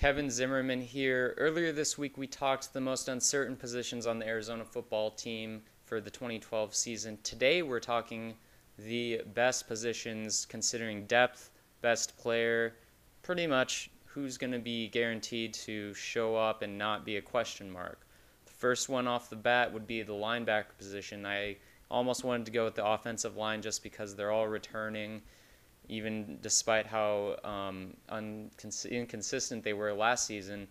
Kevin Zimmerman here. Earlier this week, we talked the most uncertain positions on the Arizona football team for the 2012 season. Today, we're talking the best positions considering depth, best player, pretty much who's going to be guaranteed to show up and not be a question mark. The first one off the bat would be the linebacker position. I almost wanted to go with the offensive line just because they're all returning, even despite how inconsistent they were last season.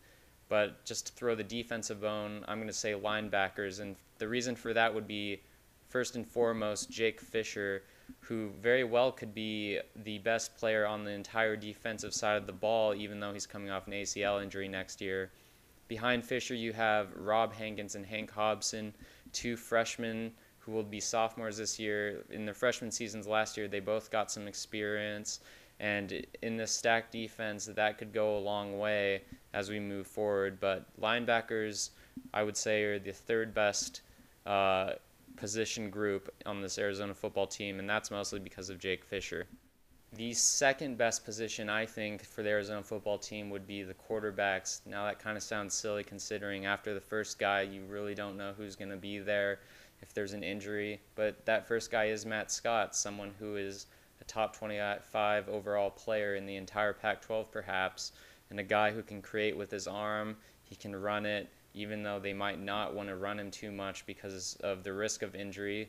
But just to throw the defensive bone, I'm going to say linebackers. And the reason for that would be, first and foremost, Jake Fisher, who very well could be the best player on the entire defensive side of the ball, even though he's coming off an ACL injury next year. Behind Fisher, you have Rob Hankins and Hank Hobson, two freshmen who will be sophomores this year. In their freshman seasons last year, they both got some experience, and in this stacked defense, that could go a long way as we move forward. But linebackers, I would say, are the third best position group on this Arizona football team, and that's mostly because of Jake Fisher. The second best position, I think, for the Arizona football team would be the quarterbacks. Now, that kind of sounds silly considering after the first guy, you really don't know who's going to be there if there's an injury. But that first guy is Matt Scott, someone who is a top 25 overall player in the entire Pac-12 perhaps, and a guy who can create with his arm. He can run it, even though they might not want to run him too much because of the risk of injury.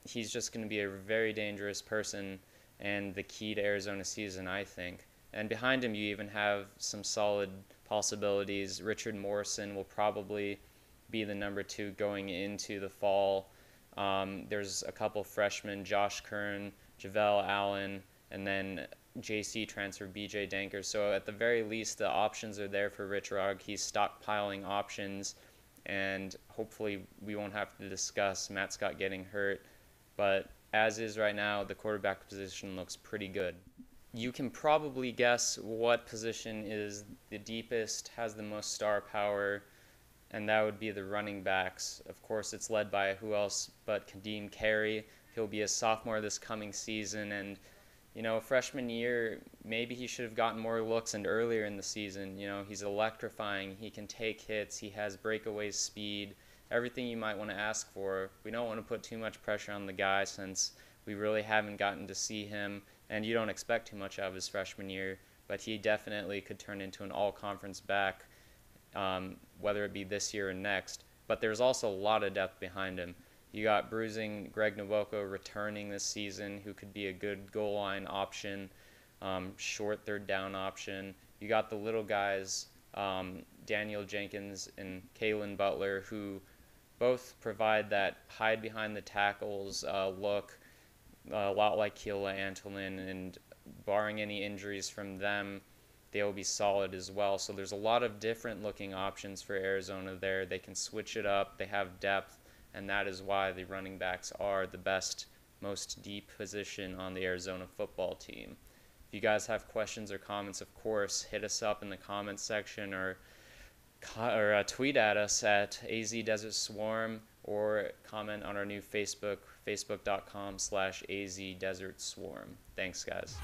He's just going to be a very dangerous person and the key to Arizona's season, I think. And behind him, you even have some solid possibilities. Richard Morrison will probably be the number 2 going into the fall. There's a couple freshmen, Josh Kern, Javelle Allen, and then JC transfer BJ Danker. So at the very least, the options are there for Rich Rugg. He's stockpiling options, and hopefully we won't have to discuss Matt Scott getting hurt. But as is right now, the quarterback position looks pretty good. You can probably guess what position is the deepest, has the most star power, and that would be the running backs. Of course, it's led by who else but Kadeem Carey. He'll be a sophomore this coming season, and freshman year, maybe he should have gotten more looks and earlier in the season. He's electrifying. He can take hits. He has breakaway speed. Everything you might want to ask for. We don't want to put too much pressure on the guy since we really haven't gotten to see him, and you don't expect too much out of his freshman year, but he definitely could turn into an all-conference back, whether it be this year or next. But there's also a lot of depth behind him. You got bruising Greg Nwoko returning this season, who could be a good goal line option, short third down option. You got the little guys, Daniel Jenkins and Kalen Butler, who both provide that hide behind the tackles look, a lot like Keila Antolin, and barring any injuries from them, they will be solid as well. So there's a lot of different looking options for Arizona there. They can switch it up, they have depth, and that is why the running backs are the best, most deep position on the Arizona football team. If you guys have questions or comments, of course, hit us up in the comments section or tweet at us at AZDesertSwarm, or comment on our new facebook.com/AZDesertSwarm. Thanks, guys.